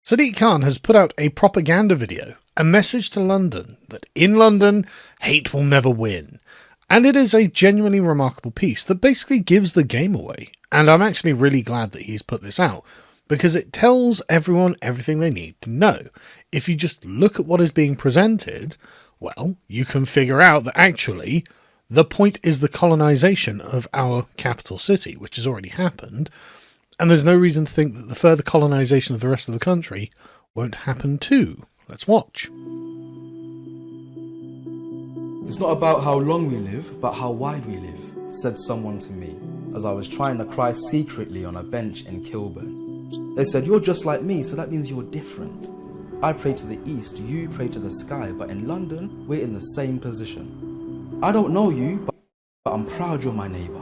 Sadiq Khan has put out a propaganda video, a message to London that in London, hate will never win. And it is a genuinely remarkable piece that basically gives the game away. And I'm actually really glad that he's put this out, because it tells everyone everything they need to know. If you just look at what is being presented, well, you can figure out that actually the point is the colonization of our capital city, which has already happened. And there's no reason to think that the further colonization of the rest of the country won't happen too. Let's watch. It's not about how long we live, but how wide we live, said someone to me as I was trying to cry secretly on a bench in Kilburn. They said, "You're just like me, so that means you're different. I pray to the east, you pray to the sky, but in London, we're in the same position. I don't know you, but I'm proud you're my neighbour."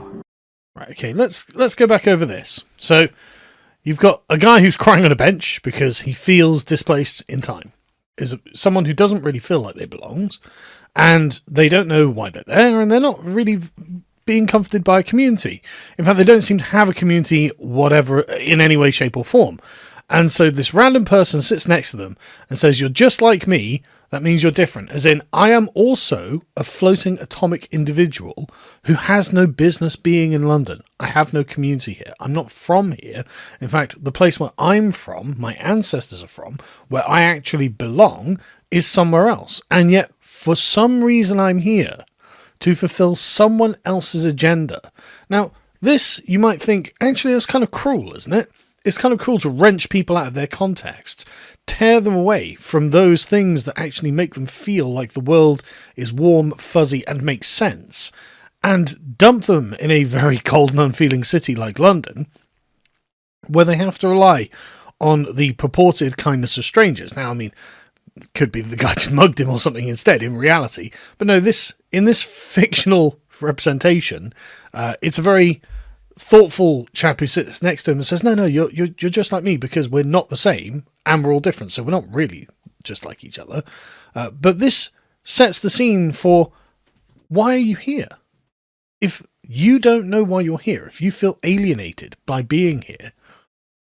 Right, okay, let's go back over this. So, you've got a guy who's crying on a bench because he feels displaced in time. Is someone who doesn't really feel like they belong, and they don't know why they're there, and they're not really being comforted by a community. In fact, they don't seem to have a community, whatever, in any way, shape, or form. And so this random person sits next to them and says, "You're just like me, that means you're different." As in, I am also a floating atomic individual who has no business being in London. I have no community here. I'm not from here. In fact, the place where I'm from, my ancestors are from, where I actually belong, is somewhere else. And yet, for some reason, I'm here to fulfill someone else's agenda. Now, this, you might think, actually, that's kind of cruel, isn't it? It's kind of cruel to wrench people out of their context, tear them away from those things that actually make them feel like the world is warm, fuzzy, and makes sense, and dump them in a very cold and unfeeling city like London, where they have to rely on the purported kindness of strangers. Now, I mean, it could be the guy just mugged him or something instead in reality, but no, in this fictional representation, it's a very thoughtful chap who sits next to him and says, no, you're just like me, because we're not the same and we're all different, so we're not really just like each other. But this sets the scene for, why are you here? If you don't know why you're here, if you feel alienated by being here,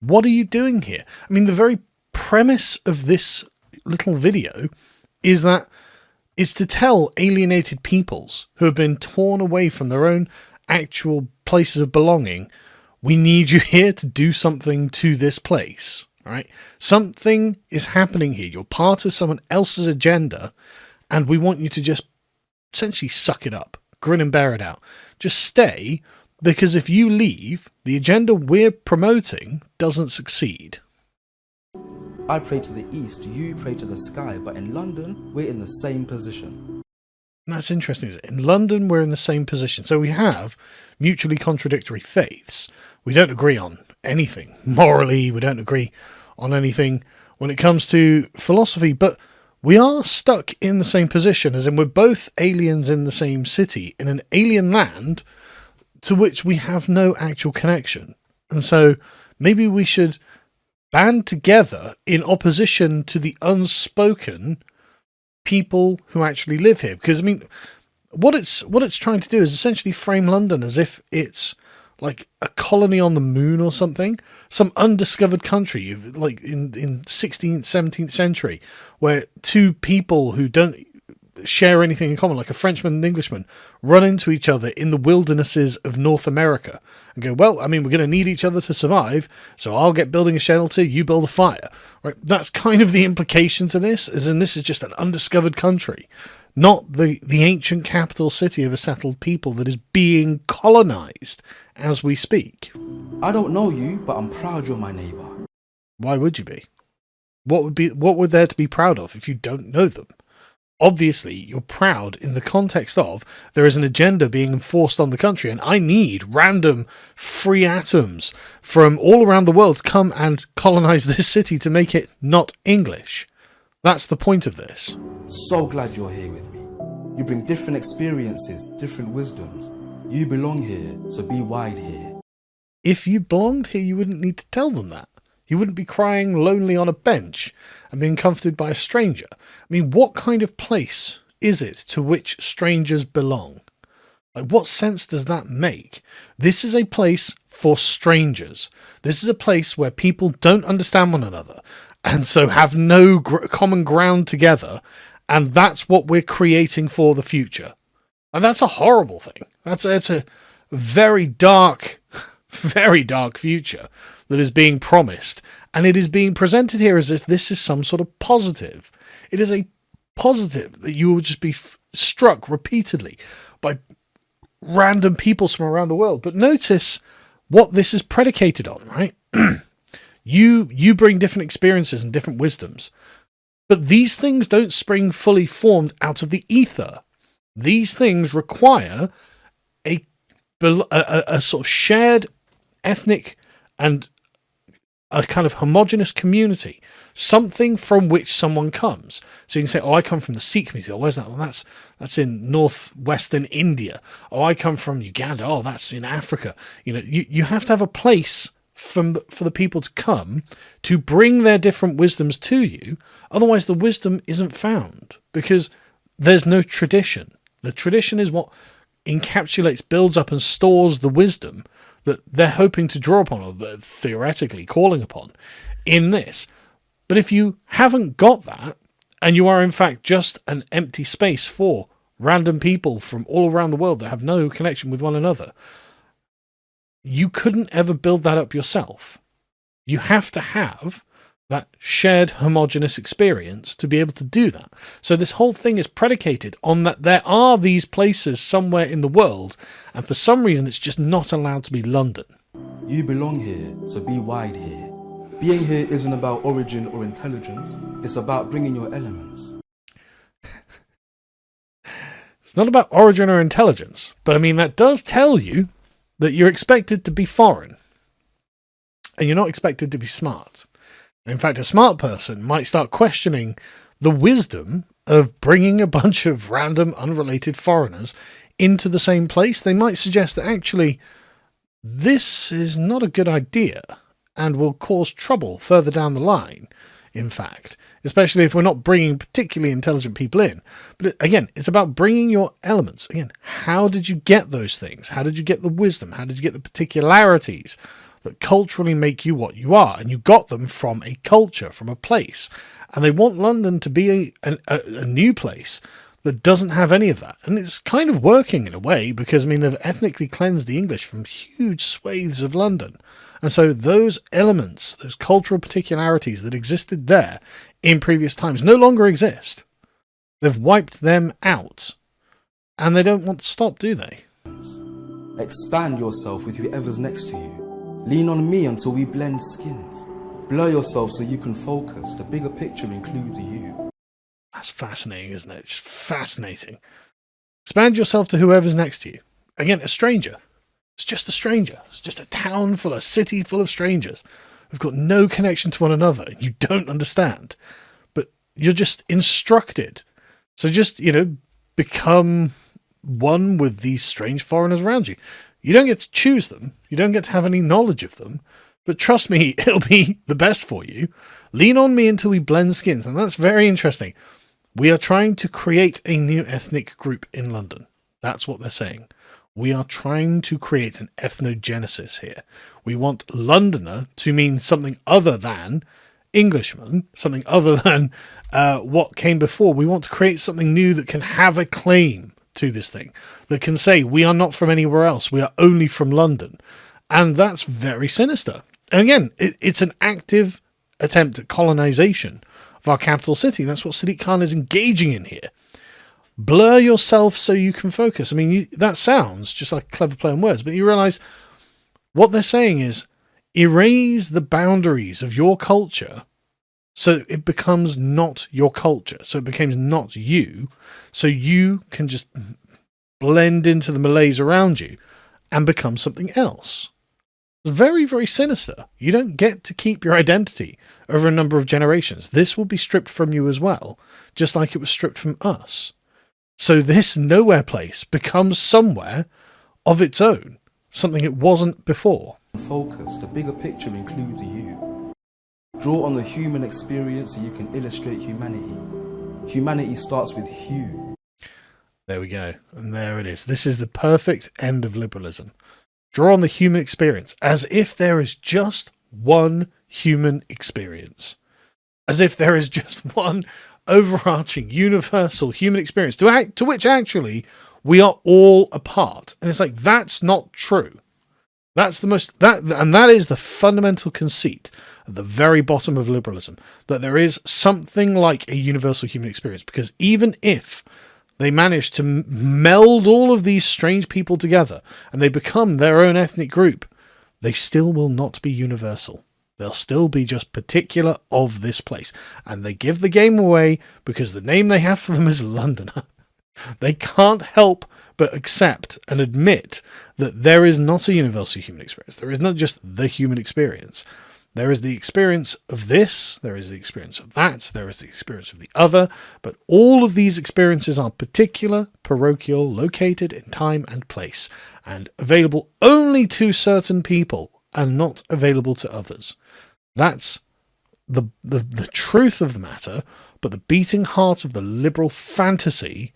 what are you doing here? I mean, the very premise of this little video is that it's to tell alienated peoples who have been torn away from their own actual places of belonging, we need you here to do something to this place, right? Something is happening here. You're part of someone else's agenda, and we want you to just essentially suck it up, grin and bear it out. Just stay, because if you leave, the agenda we're promoting doesn't succeed. I pray to the east, you pray to the sky, but in London, we're in the same position. That's interesting, isn't it? In London, we're in the same position. So we have mutually contradictory faiths. We don't agree on anything. Morally, we don't agree on anything when it comes to philosophy, but we are stuck in the same position, as in we're both aliens in the same city, in an alien land to which we have no actual connection. And so maybe we should band together in opposition to the unspoken people who actually live here. Because, I mean, what it's trying to do is essentially frame London as if it's like a colony on the moon or something, some undiscovered country, like in 16th, 17th century, where two people who don't share anything in common, like a Frenchman and an Englishman, run into each other in the wildernesses of North America and go, well, I mean, we're going to need each other to survive, so I'll get building a shelter, you build a fire. Right? That's kind of the implication to this, as in this is just an undiscovered country, not the ancient capital city of a settled people that is being colonized as we speak. I don't know you, but I'm proud you're my neighbour. Why would you be? What would there to be proud of if you don't know them? Obviously, you're proud in the context of there is an agenda being enforced on the country, and I need random free atoms from all around the world to come and colonize this city to make it not English. That's the point of this. So glad you're here with me. You bring different experiences, different wisdoms. You belong here, so be wide here. If you belonged here, you wouldn't need to tell them that. You wouldn't be crying lonely on a bench and being comforted by a stranger. I mean, what kind of place is it to which strangers belong? Like, what sense does that make? This is a place for strangers. This is a place where people don't understand one another. and so have no common ground together, and that's what we're creating for the future. And that's a horrible thing. It's a very dark, very dark future that is being promised, and it is being presented here as if this is some sort of positive. It is a positive that you will just be struck repeatedly by random peoples from around the world. But notice what this is predicated on, right? You bring different experiences and different wisdoms, but these things don't spring fully formed out of the ether. These things require a sort of shared ethnic and a kind of homogenous community, something from which someone comes. So you can say, oh, I come from the Sikh community. Oh, where's that? Well, that's in northwestern India. Oh, I come from Uganda. Oh, that's in Africa. You have to have a place for the people to come to bring their different wisdoms to you. Otherwise, the wisdom isn't found because there's no tradition. The tradition is what encapsulates, builds up, and stores the wisdom that they're hoping to draw upon, or theoretically calling upon in this. But if you haven't got that, and you are in fact just an empty space for random people from all around the world that have no connection with one another, you couldn't ever build that up yourself. You have to have that shared homogeneous experience to be able to do that. So this whole thing is predicated on that there are these places somewhere in the world, and for some reason it's just not allowed to be London. You belong here, so be wide here. Being here isn't about origin or intelligence, it's about bringing your elements. It's not about origin or intelligence, but I mean that does tell you that you're expected to be foreign, and you're not expected to be smart. In fact, a smart person might start questioning the wisdom of bringing a bunch of random, unrelated foreigners into the same place. They might suggest that actually this is not a good idea and will cause trouble further down the line, in fact, especially if we're not bringing particularly intelligent people in. But again, it's about bringing your elements. Again, how did you get those things? How did you get the wisdom? How did you get the particularities that culturally make you what you are? And you got them from a culture, from a place. And they want London to be a new place that doesn't have any of that. And it's kind of working in a way, because I mean they've ethnically cleansed the English from huge swathes of London. And so those elements, those cultural particularities that existed there in previous times no longer exist. They've wiped them out. And they don't want to stop, do they? Expand yourself with whoever's next to you. Lean on me until we blend skins. Blur yourself so you can focus. The bigger picture includes you. That's fascinating, isn't it? It's fascinating. Expand yourself to whoever's next to you. Again, a stranger. It's just a stranger. It's just a town full, a city full of strangers who've got no connection to one another and you don't understand. But you're just instructed. So just, become one with these strange foreigners around you. You don't get to choose them. You don't get to have any knowledge of them. But trust me, it'll be the best for you. Lean on me until we blend skins. And that's very interesting. We are trying to create a new ethnic group in London. That's what they're saying. We are trying to create an ethnogenesis here. We want Londoner to mean something other than Englishman, something other than what came before. We want to create something new that can have a claim to this thing, that can say we are not from anywhere else, we are only from London. And that's very sinister. And again, it's an active attempt at colonization of our capital city. That's what Sadiq Khan is engaging in here. Blur yourself so you can focus. I mean, that sounds just like a clever play on words, but you realize what they're saying is erase the boundaries of your culture so it becomes not your culture. So it becomes not you. So you can just blend into the malaise around you and become something else. Very, very sinister. You don't get to keep your identity over a number of generations. This will be stripped from you as well, just like it was stripped from us. So this nowhere place becomes somewhere of its own, something it wasn't before. Focus. The bigger picture includes you. Draw on the human experience so you can illustrate humanity. Humanity starts with Hugh. There we go. And there it is. This is the perfect end of liberalism. Draw on the human experience as if there is just one human experience. as if there is just one overarching universal human experience to which actually we are all a part. And it's like, that's not true. That's that is the fundamental conceit at the very bottom of liberalism, that there is something like a universal human experience, because even if they manage to meld all of these strange people together and they become their own ethnic group, they still will not be universal. They'll still be just particular of this place. And they give the game away because the name they have for them is Londoner. They can't help but accept and admit that there is not a universal human experience. There is not just the human experience. There is the experience of this, there is the experience of that, there is the experience of the other, but all of these experiences are particular, parochial, located in time and place, and available only to certain people and not available to others. That's the truth of the matter, but the beating heart of the liberal fantasy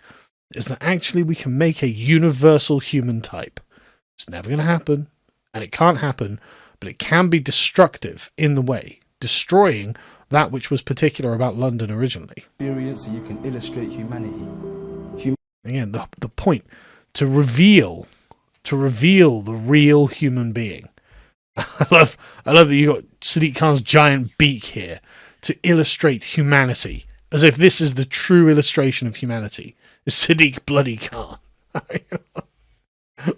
is that actually we can make a universal human type. It's never going to happen, and it can't happen, but it can be destructive in the way, destroying that which was particular about London originally. Experience, so you can illustrate humanity. Again, the point, to reveal the real human being. I love that you got Sadiq Khan's giant beak here to illustrate humanity, as if this is the true illustration of humanity. Sadiq bloody Khan.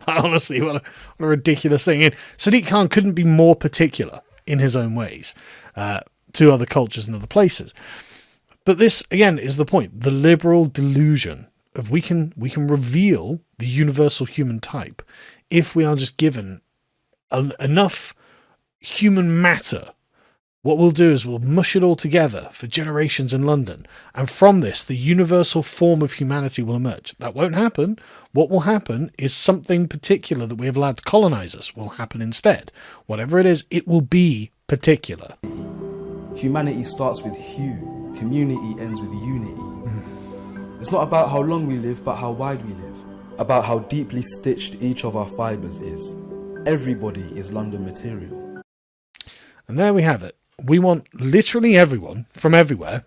Honestly, what a ridiculous thing. And Sadiq Khan couldn't be more particular in his own ways to other cultures and other places. But this, again, is the point. The liberal delusion of we can reveal the universal human type if we are just given enough human matter. What we'll do is we'll mush it all together for generations in London, and from this, the universal form of humanity will emerge. That won't happen. What will happen is something particular that we have allowed to colonize us will happen instead. Whatever it is, it will be particular. Humanity starts with hue. Community ends with unity. It's not about how long we live, but how wide we live. About how deeply stitched each of our fibres is. Everybody is London material. And there we have it. We want literally everyone from everywhere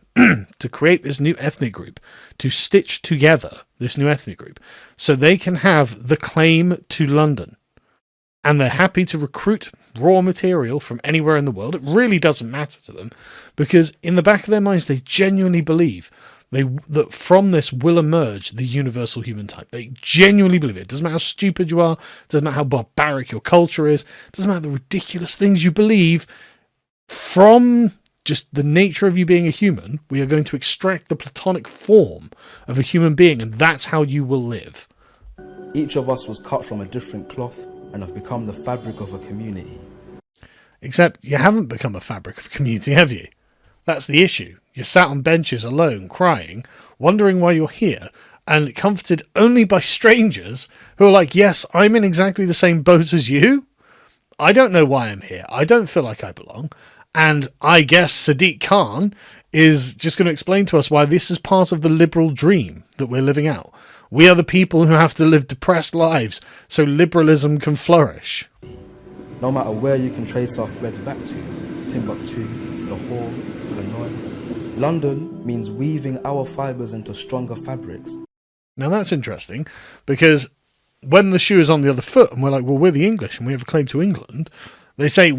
to create this new ethnic group, to stitch together this new ethnic group, so they can have the claim to London. And they're happy to recruit raw material from anywhere in the world. It really doesn't matter to them, because in the back of their minds, they genuinely believe that from this will emerge the universal human type. They genuinely believe it. It doesn't matter how stupid you are. It doesn't matter how barbaric your culture is. It doesn't matter the ridiculous things you believe. From just the nature of you being a human, we are going to extract the platonic form of a human being, and that's how you will live. Each of us was cut from a different cloth and have become the fabric of a community. Except you haven't become a fabric of a community, have you? That's the issue. You're sat on benches alone, crying, wondering why you're here, and comforted only by strangers who are like, yes, I'm in exactly the same boat as you. I don't know why I'm here. I don't feel like I belong. And I guess Sadiq Khan is just going to explain to us why this is part of the liberal dream that we're living out. We are the people who have to live depressed lives so liberalism can flourish. No matter where you can trace our threads back to, Timbuktu, Lahore, Hanoi, London means weaving our fibres into stronger fabrics. Now that's interesting, because when the shoe is on the other foot and we're like, well, we're the English and we have a claim to England, they say,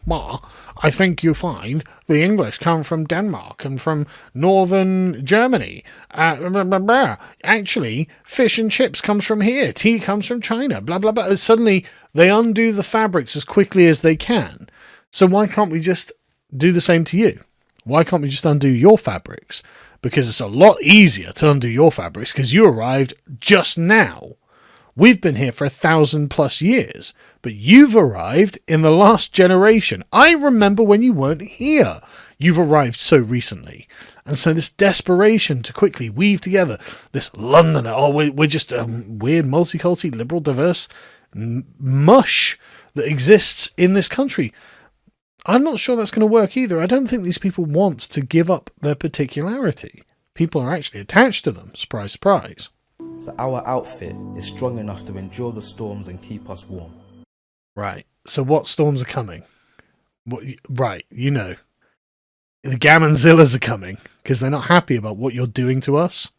well, I think you find the English come from Denmark and from northern Germany. Actually, fish and chips comes from here. Tea comes from China. Blah, blah, blah. Suddenly, they undo the fabrics as quickly as they can. So why can't we just do the same to you? Why can't we just undo your fabrics? Because it's a lot easier to undo your fabrics because you arrived just now. We've been here for 1,000+ years, but you've arrived in the last generation. I remember when you weren't here. You've arrived so recently. And so this desperation to quickly weave together this Londoner, we're just a weird, multicultural, liberal, diverse mush that exists in this country. I'm not sure that's going to work either. I don't think these people want to give up their particularity. People are actually attached to them. Surprise, surprise. So our outfit is strong enough to endure the storms and keep us warm. Right. So what storms are coming? Right, you know. the Gammonzillas are coming because they're not happy about what you're doing to us.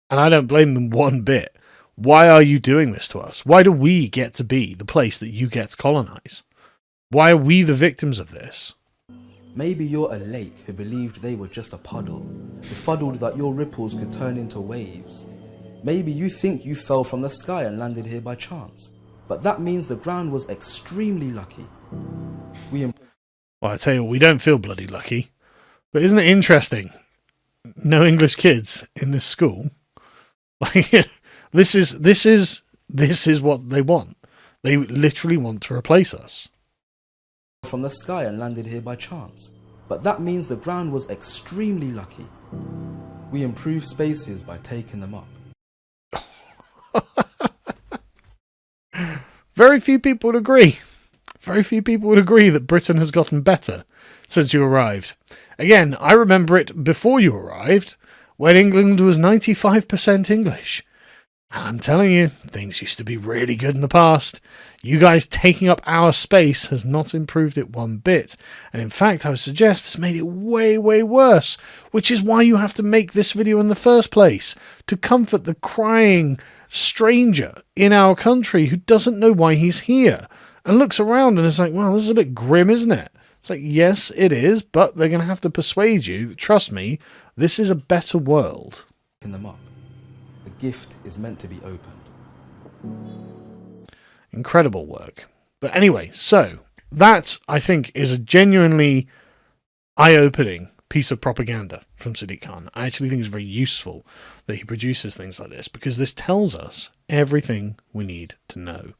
And I don't blame them one bit. Why are you doing this to us? Why do we get to be the place that you get to colonize? Why are we the victims of this? Maybe you're a lake who believed they were just a puddle, befuddled that your ripples could turn into waves. Maybe you think you fell from the sky and landed here by chance, but that means the ground was extremely lucky. Well, I tell you what, we don't feel bloody lucky, but isn't it interesting? No English kids in this school. Like, this is what they want. They literally want to replace us. From the sky and landed here by chance, but that means the ground was extremely lucky. We improve spaces by taking them up. Very few people would agree. Very few people would agree that Britain has gotten better since you arrived. Again, I remember it before you arrived, when England was 95% English. And I'm telling you, things used to be really good in the past. You guys taking up our space has not improved it one bit. And in fact, I would suggest it's made it way, way worse. Which is why you have to make this video in the first place. To comfort the crying stranger in our country who doesn't know why he's here. And looks around and is like, well, this is a bit grim, isn't it? It's like, yes, it is. But they're going to have to persuade you that, trust me, this is a better world. Them up. The gift is meant to be opened. Incredible work. But anyway, so that, I think, is a genuinely eye-opening piece of propaganda from Sadiq Khan. I actually think it's very useful that he produces things like this because this tells us everything we need to know.